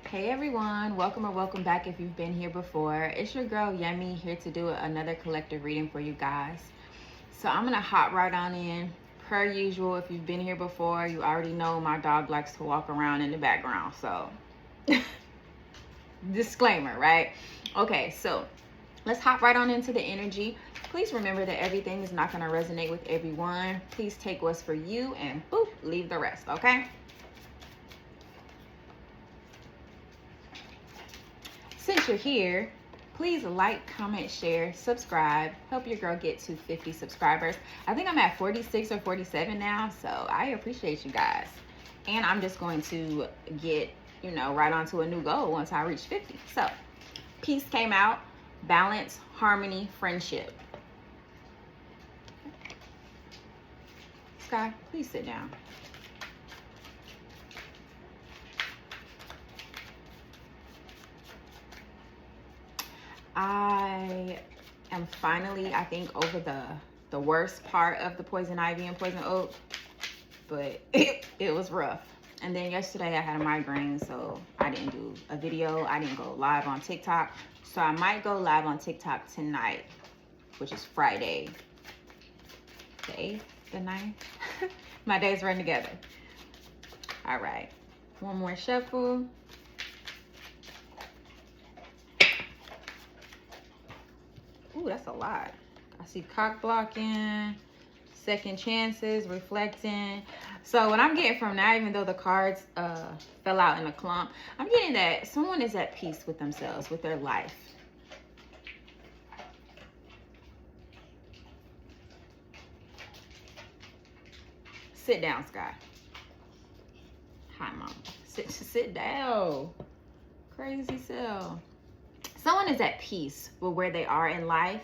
Hey everyone, welcome or welcome back if you've been here before. It's your girl Yemi here to do another collective reading for you guys. So I'm gonna hop right on in. Per usual, if you've been here before, you already know my dog likes to walk around in the background. So disclaimer, right? Okay, so let's hop right on into the energy. Please remember that everything is not gonna resonate with everyone. Please take what's for you and boop, leave the rest, okay? Since you're here, please like, comment, share, subscribe. Help your girl get to 50 subscribers. I think I'm at 46 or 47 now, so I appreciate you guys. And I'm just going to get, right onto a new goal once I reach 50. So, peace came out, balance, harmony, friendship. Sky, please sit down. I am finally, I think, over the worst part of the poison ivy and poison oak, but it was rough. And then yesterday I had a migraine, so I didn't do a video. I didn't go live on TikTok. So I might go live on TikTok tonight, which is Friday, the 8th, the 9th. My days run together. All right, one more shuffle. Ooh, that's a lot. I see cock blocking, second chances, reflecting. So what I'm getting from that, even though the cards fell out in a clump, I'm getting that someone is at peace with themselves, with their life. Sit down, Sky. Hi, Mom. Sit down. Crazy self. Someone is at peace with where they are in life,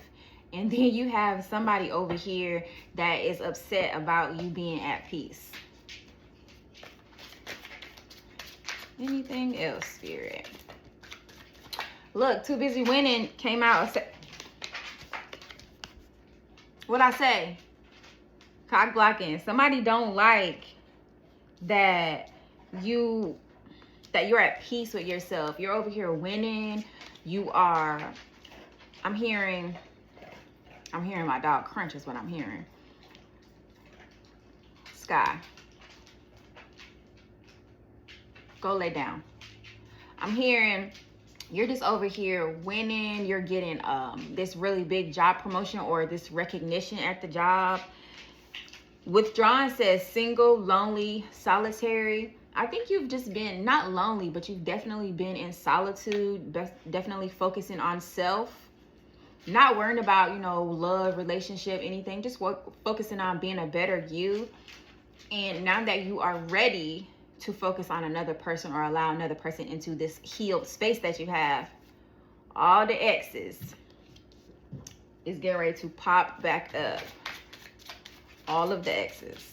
and then you have somebody over here that is upset about you being at peace. Anything else, Spirit? Look, Too Busy Winning came out. What I say? Cock blocking. Somebody don't like that you're at peace with yourself. You're over here winning. You are, I'm hearing my dog crunch is what I'm hearing. Sky, go lay down. I'm hearing you're just over here winning. You're getting this really big job promotion or this recognition at the job. Withdrawn says single, lonely, solitary. I think you've just been not lonely, but you've definitely been in solitude, definitely focusing on self, not worrying about, love, relationship, anything, just focusing on being a better you. And now that you are ready to focus on another person or allow another person into this healed space that you have, all the X's is getting ready to pop back up. All of the X's.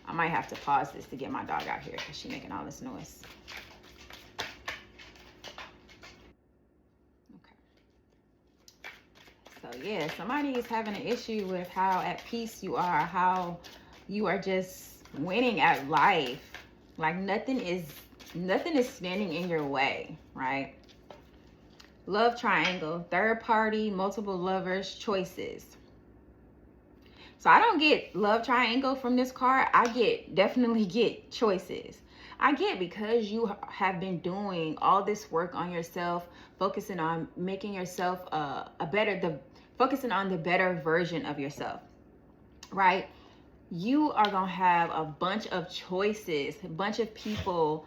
I might have to pause this to get my dog out here because she's making all this noise. Okay. So yeah, somebody is having an issue with how at peace you are, how you are just winning at life. Like nothing is standing in your way, right? Love triangle, third party, multiple lovers, choices. So I don't get love triangle from this card. I definitely get choices. I get because you have been doing all this work on yourself, focusing on making yourself focusing on the better version of yourself, right? You are going to have a bunch of choices, a bunch of people,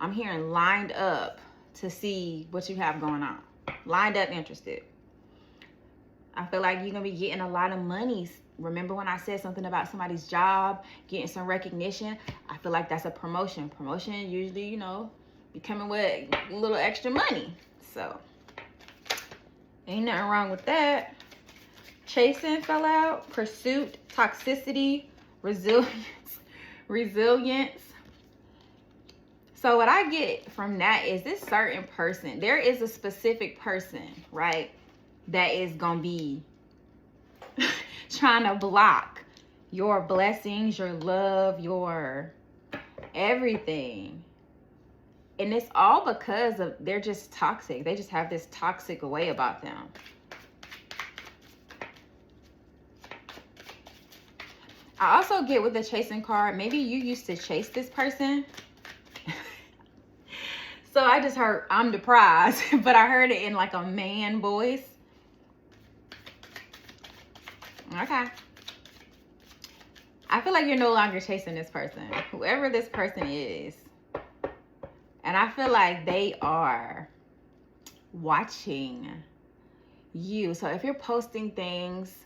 I'm hearing, lined up to see what you have going on. Lined up, interested. I feel like you're going to be getting a lot of money. Remember when I said something about somebody's job, getting some recognition? I feel like that's a promotion. Promotion usually, be coming with a little extra money. So, ain't nothing wrong with that. Chasing fell out. Pursuit, toxicity, resilience. So what I get from that is this certain person. There is a specific person, right, that is going to be trying to block your blessings, your love, your everything. And it's all because of they're just toxic. They just have this toxic way about them. I also get with the chasing card, maybe you used to chase this person. So I just heard, I'm the prize, but I heard it in like a man voice. Okay. I feel like you're no longer chasing this person, whoever this person is. And I feel like they are watching you. So if you're posting things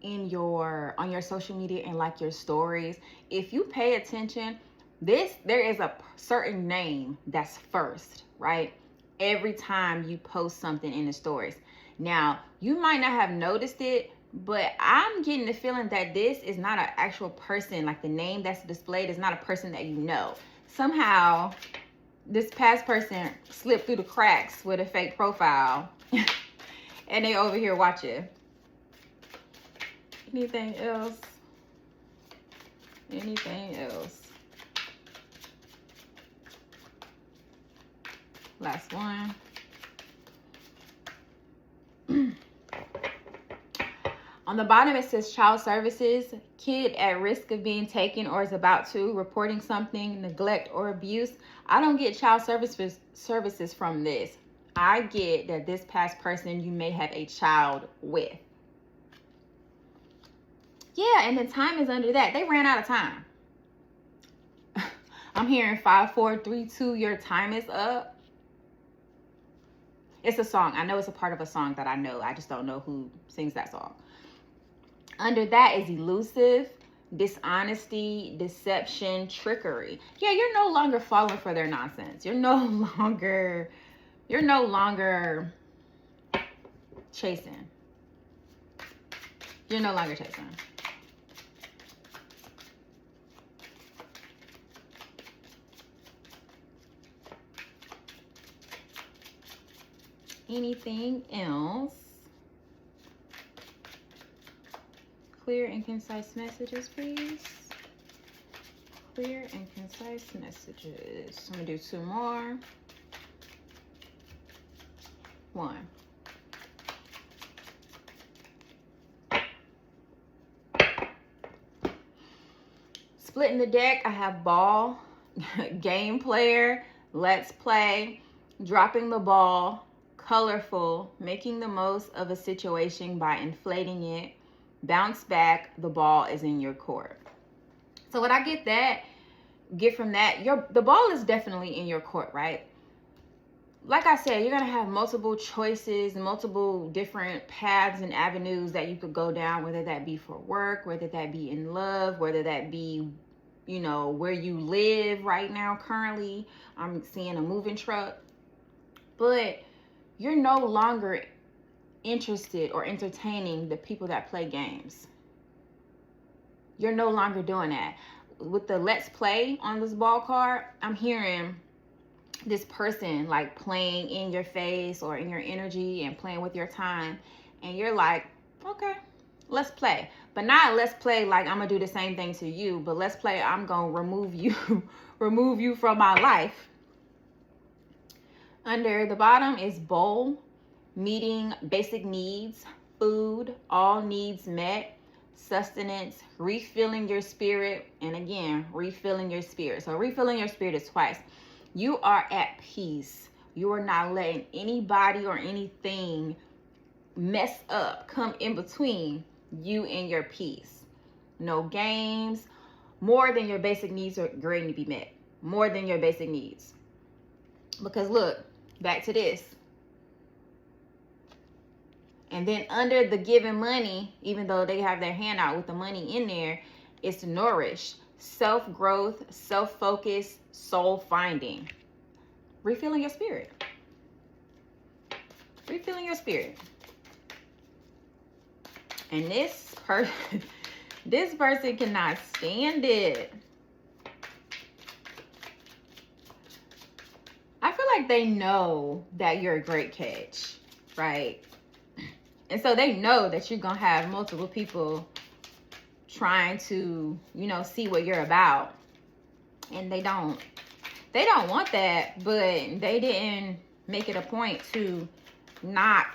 in on your social media and like your stories, if you pay attention, there is a certain name that's first, right? Every time you post something in the stories. Now, you might not have noticed it, but I'm getting the feeling that this is not an actual person. Like the name that's displayed is not a person that you know. Somehow, this past person slipped through the cracks with a fake profile and they over here watching. Anything else? Anything else? Last one. On the bottom, it says child services, kid at risk of being taken or is about to, reporting something, neglect or abuse. I don't get child services from this. I get that this past person you may have a child with. Yeah, and the time is under that. They ran out of time. I'm hearing 5, 4, 3, 2, your time is up. It's a song. I know it's a part of a song that I know. I just don't know who sings that song. Under that is elusive, dishonesty, deception, trickery. Yeah, you're no longer falling for their nonsense. You're no longer chasing. You're no longer chasing. Anything else? Clear and concise messages, please. Clear and concise messages. I'm gonna do 2 more. 1. Splitting the deck, I have ball, game player, let's play, dropping the ball, colorful, making the most of a situation by inflating it, bounce back, the ball is in your court. So what I get from that, the ball is definitely in your court, right? Like I said, you're gonna have multiple choices, multiple different paths and avenues that you could go down, whether that be for work, whether that be in love, whether that be, you know, where you live right now currently. I'm seeing a moving truck. But you're no longer interested or entertaining the people that play games. You're no longer doing that. With the let's play on this ball card, I'm hearing this person like playing in your face or in your energy and playing with your time. And you're like, okay, let's play. But not let's play like I'm gonna do the same thing to you, but let's play I'm gonna remove you from my life. Under the bottom is bowl, meeting basic needs, food, all needs met, sustenance, refilling your spirit, and again, refilling your spirit. So refilling your spirit is twice. You are at peace. You are not letting anybody or anything mess up, come in between you and your peace. No games. More than your basic needs are going to be met. More than your basic needs. Because look, back to this. And then under the giving money, even though they have their hand out with the money in there, it's nourish, self-growth, self-focus, soul-finding. Refilling your spirit. Refilling your spirit. And this person cannot stand it. I feel like they know that you're a great catch, right? And so they know that you're going to have multiple people trying to, you know, see what you're about. And they don't They don't want that, but they didn't make it a point to not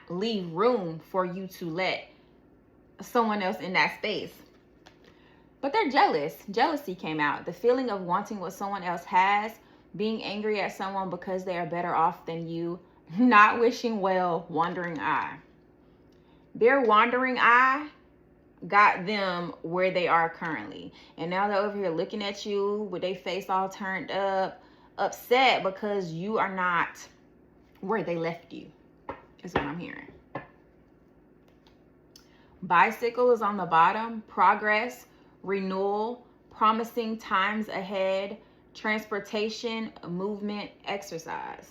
leave room for you to let someone else in that space. But they're jealous. Jealousy came out. The feeling of wanting what someone else has, being angry at someone because they are better off than you, not wishing well, wandering eye. Their wandering eye got them where they are currently. And now they're over here looking at you with their face all turned up, upset because you are not where they left you, is what I'm hearing. Bicycle is on the bottom. Progress, renewal, promising times ahead, transportation, movement, exercise.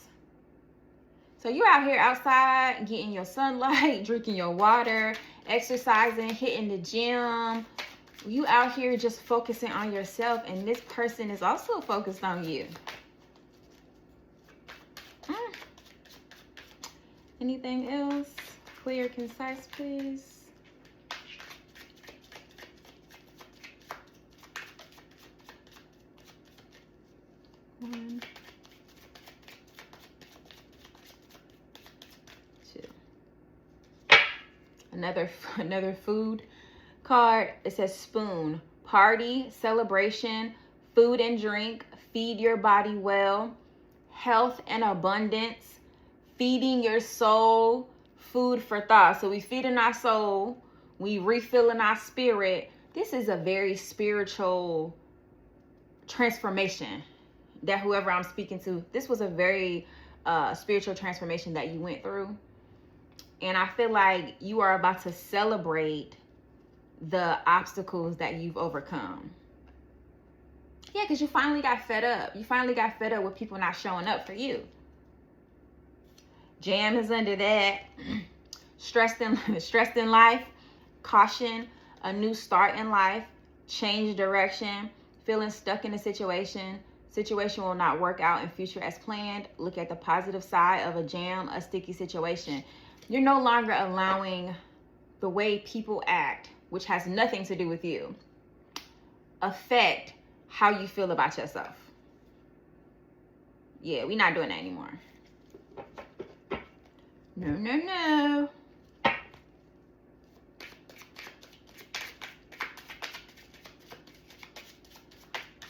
So you're out here outside getting your sunlight, drinking your water, exercising, hitting the gym. You out here just focusing on yourself, and this person is also focused on you. Anything else? Clear, concise, please. One, two. Another food card. It says spoon. Party, celebration, food and drink, feed your body well, health and abundance, feeding your soul, food for thought. So we feeding our soul, we refilling our spirit. This is a very spiritual transformation that whoever I'm speaking to, this was a very spiritual transformation that you went through. And I feel like you are about to celebrate the obstacles that you've overcome. Yeah, because you finally got fed up. You finally got fed up with people not showing up for you. Jam is under that. Stressed in life, caution, a new start in life, change direction, feeling stuck in a situation will not work out in future as planned. Look at the positive side of a jam, a sticky situation. You're no longer allowing the way people act, which has nothing to do with you, affect how you feel about yourself. Yeah, we're not doing that anymore. No.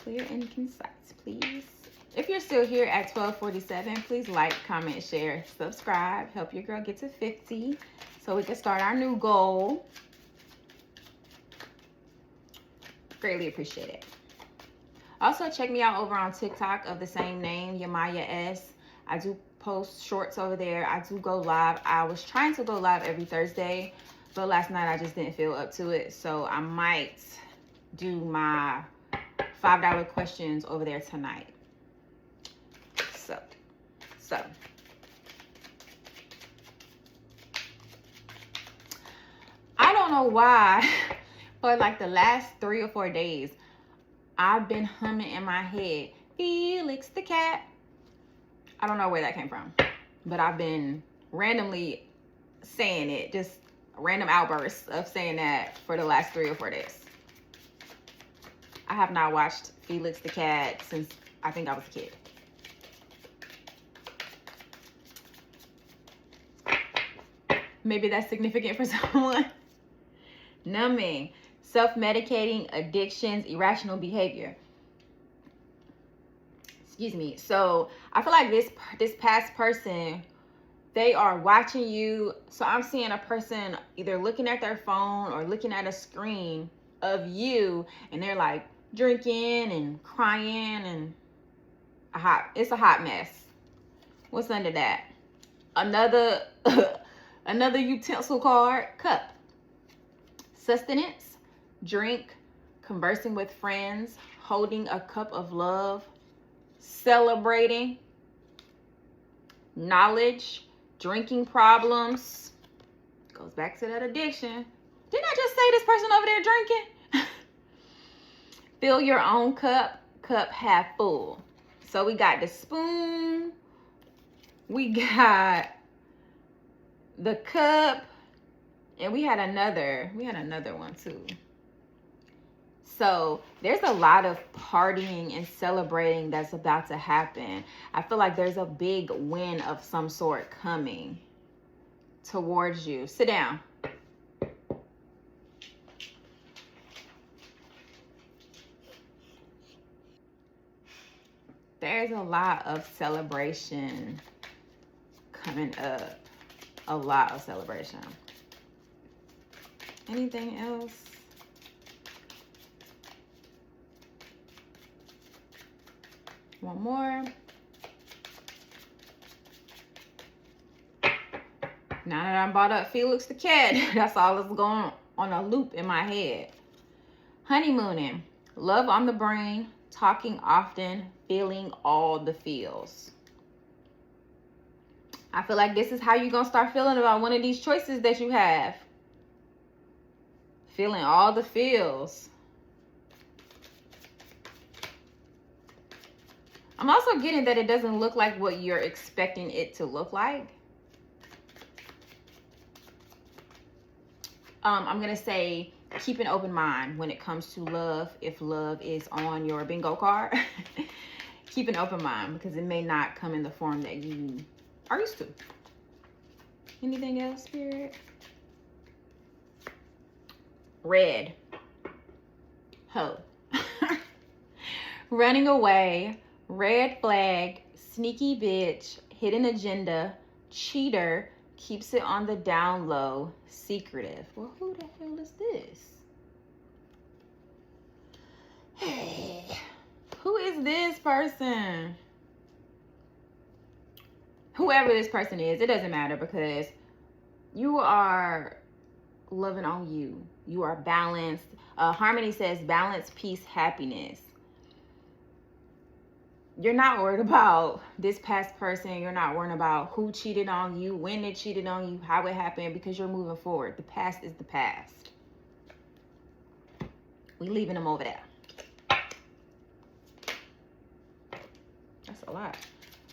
Clear and concise, please. If you're still here at 1247, please like, comment, share, subscribe. Help your girl get to 50 so we can start our new goal. Greatly appreciate it. Also, check me out over on TikTok of the same name, YemayaEss. I do post shorts over there. I do go live. I was trying to go live every Thursday, but last night I just didn't feel up to it. So I might do my $5 questions over there tonight. So I don't know why, but like the last 3 or 4 days, I've been humming in my head, Felix the cat. I don't know where that came from, but I've been randomly saying it, just random outbursts of saying that for the last 3 or 4 days. I have not watched Felix the cat since I think I was a kid. Maybe that's significant for someone. Numbing, self-medicating, addictions, irrational behavior. Excuse me. So I feel like this past person, they are watching you. So I'm seeing a person either looking at their phone or looking at a screen of you, and they're like drinking and crying, and it's a hot mess. What's under that? Another utensil card, cup. Sustenance, drink, conversing with friends, holding a cup of love, celebrating, knowledge, drinking problems. Goes back to that addiction. Didn't I just say this person over there drinking? Fill your own cup half full. So we got the spoon, we got the cup, and we had another one too. So there's a lot of partying and celebrating that's about to happen. I feel like there's a big win of some sort coming towards you. Sit down. There's a lot of celebration coming up. A lot of celebration. Anything else? One more. Now that I brought up Felix the cat, that's all that's going on a loop in my head. Honeymooning. Love on the brain. Talking often. Feeling all the feels. I feel like this is how you're going to start feeling about one of these choices that you have. Feeling all the feels. I'm also getting that it doesn't look like what you're expecting it to look like. I'm going to say keep an open mind when it comes to love. If love is on your bingo card, keep an open mind because it may not come in the form that you are used to. Anything else, Spirit? Red. Ho. Running away. Red flag. Sneaky bitch. Hidden agenda. Cheater. Keeps it on the down low. Secretive. Well, who the hell is this? Hey. Who is this person? Whoever this person is, it doesn't matter because you are loving on you. You are balanced. Harmony says balance, peace, happiness. You're not worried about this past person. You're not worried about who cheated on you, when they cheated on you, how it happened, because you're moving forward. The past is the past. We leaving them over there. That's a lot.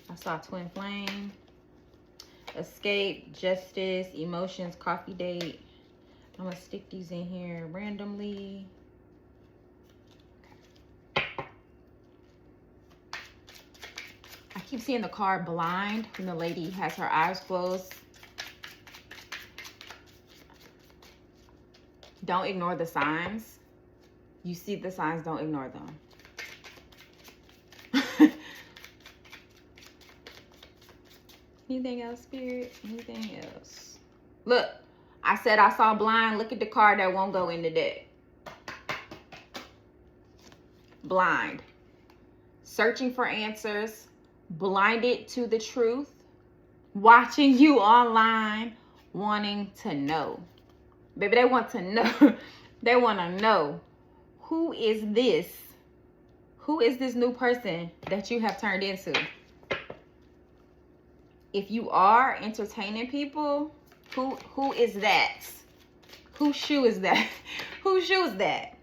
I saw twin flame, escape, justice, emotions, coffee date. I'm gonna stick these in here randomly. I keep seeing the card blind when the lady has her eyes closed. Don't ignore the signs. You see the signs, don't ignore them. Anything else, Spirit? Anything else? Look, I said I saw blind. Look at the card that won't go in the deck. Blind. Searching for answers. Blinded to the truth. Watching you online. Wanting to know. Baby, they want to know. They want to know. Who is this? Who is this new person that you have turned into? If you are entertaining people, who is that? Whose shoe is that? Whose shoe is that?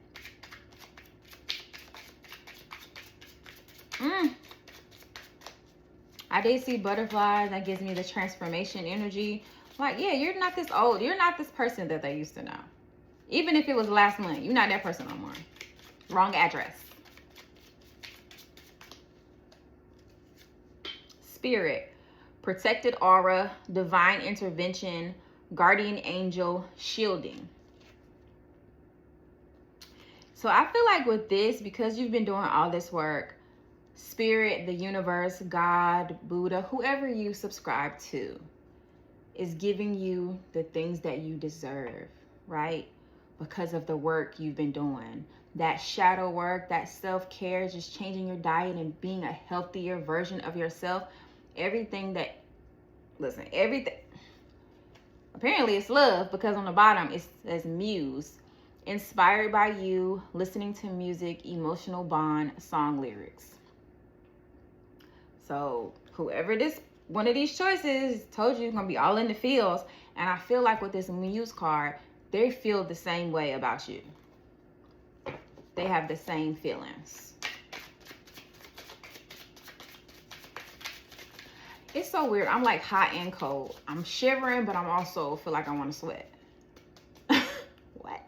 I did see butterflies. That gives me the transformation energy. Like, yeah, you're not this old. You're not this person that they used to know. Even if it was last month, you're not that person no more. Wrong address. Spirit. Protected aura, divine intervention, guardian angel, shielding. So I feel like with this, because you've been doing all this work, Spirit, the universe, God, Buddha, whoever you subscribe to, is giving you the things that you deserve, right? Because of the work you've been doing. That shadow work, that self-care, just changing your diet and being a healthier version of yourself. Everything that, listen, everything, apparently it's love because on the bottom it says muse. Inspired by you, listening to music, emotional bond, song lyrics. So whoever this, one of these choices told you, it's going to be all in the feels. And I feel like with this muse card, they feel the same way about you. They have the same feelings. It's so weird. I'm like hot and cold. I'm shivering, but I'm also feel like I want to sweat. What?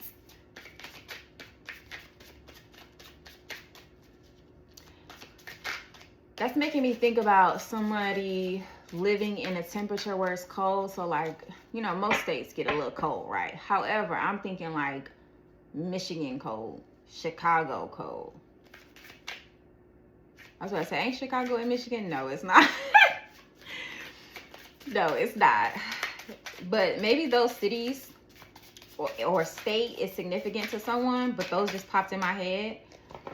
That's making me think about somebody living in a temperature where it's cold. So like, you know, most states get a little cold, right? However, I'm thinking like Michigan cold, Chicago cold. I was about to say, ain't Chicago in Michigan? No, it's not. No, it's not. But maybe those cities or state is significant to someone, but those just popped in my head.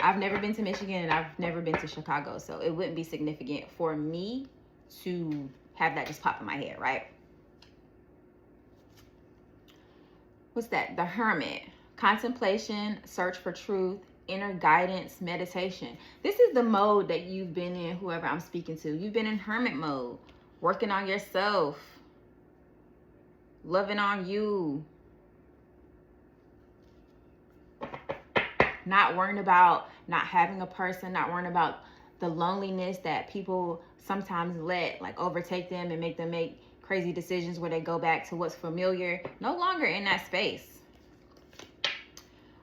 I've never been to Michigan and I've never been to Chicago, so it wouldn't be significant for me to have that just pop in my head, right? What's that? The Hermit. Contemplation, search for truth, inner guidance, meditation. This is the mode that you've been in, whoever I'm speaking to. You've been in hermit mode, working on yourself, loving on you, not worrying about not having a person, not worrying about the loneliness that people sometimes let like overtake them and make them make crazy decisions where they go back to what's familiar. No longer in that space.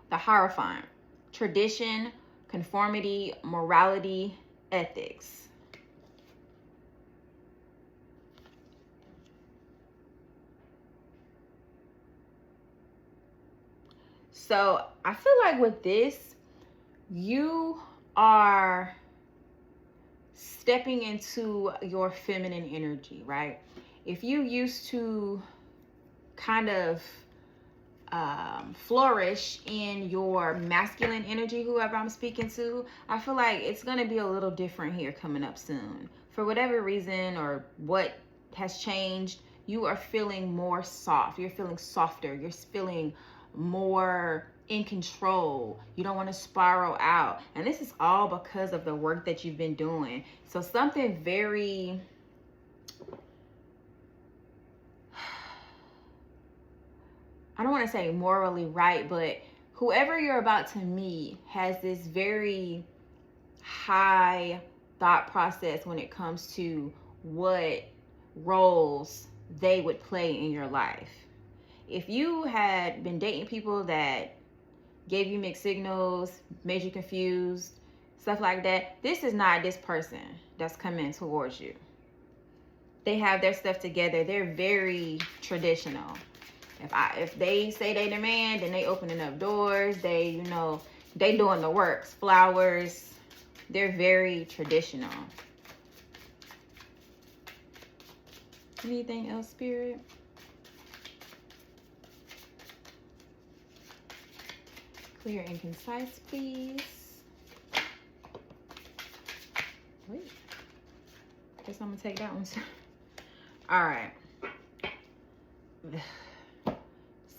The Hierophant. Tradition, conformity, morality, ethics. So I feel like with this, you are stepping into your feminine energy, right? If you used to kind of flourish in your masculine energy, whoever I'm speaking to, I feel like it's going to be a little different here coming up soon. For whatever reason or what has changed, you are feeling more soft. You're feeling softer. You're feeling more in control. You don't want to spiral out. And this is all because of the work that you've been doing. So something very... I don't want to say morally right, but whoever you're about to meet has this very high thought process when it comes to what roles they would play in your life. If you had been dating people that gave you mixed signals, made you confused, stuff like that, this is not this person that's coming towards you. They have their stuff together. They're very traditional. If they say they the man, then they opening up doors. They, you know, they doing the works, flowers. They're very traditional. Anything else, Spirit? Clear and concise, please. Wait. Guess I'm gonna take that one. All right.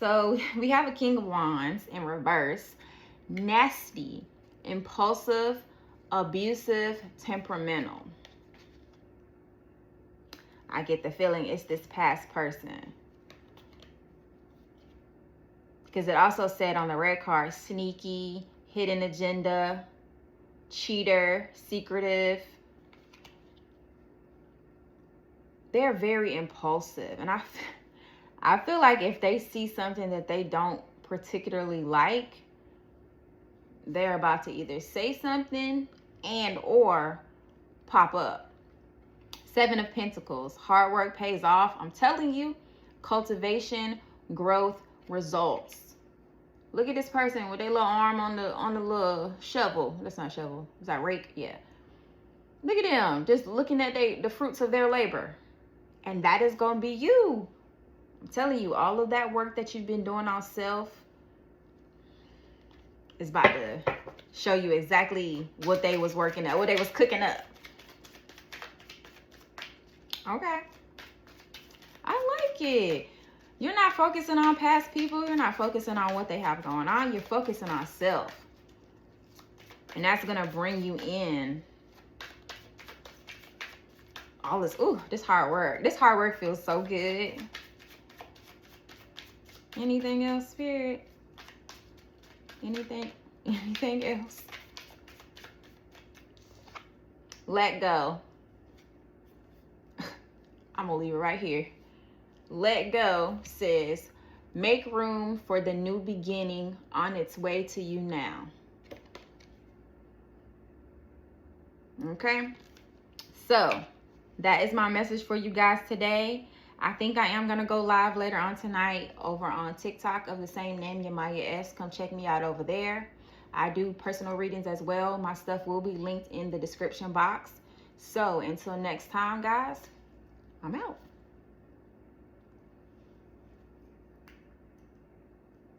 So we have a King of Wands in reverse. Nasty, impulsive, abusive, temperamental. I get the feeling it's this past person. Because it also said on the red card, sneaky, hidden agenda, cheater, secretive. They're very impulsive. And I feel like if they see something that they don't particularly like, they're about to either say something and or pop up. 7 of Pentacles. Hard work pays off. I'm telling you, cultivation, growth, results. Look at this person with their little arm on the little shovel. That's not shovel. Is that rake? Yeah. Look at them. Just looking at the fruits of their labor. And that is going to be you. I'm telling you, all of that work that you've been doing on self is about to show you exactly what they was working at, what they was cooking up. Okay. I like it. You're not focusing on past people. You're not focusing on what they have going on. You're focusing on self. And that's going to bring you in all this. Ooh, this hard work. This hard work feels so good. Anything else, Spirit? Anything else? Let go. I'm gonna leave it right here. Let go says, make room for the new beginning on its way to you now. Okay? So that is my message for you guys today. I think I am going to go live later on tonight over on TikTok of the same name, YemayaEss. Come check me out over there. I do personal readings as well. My stuff will be linked in the description box. So until next time, guys, I'm out.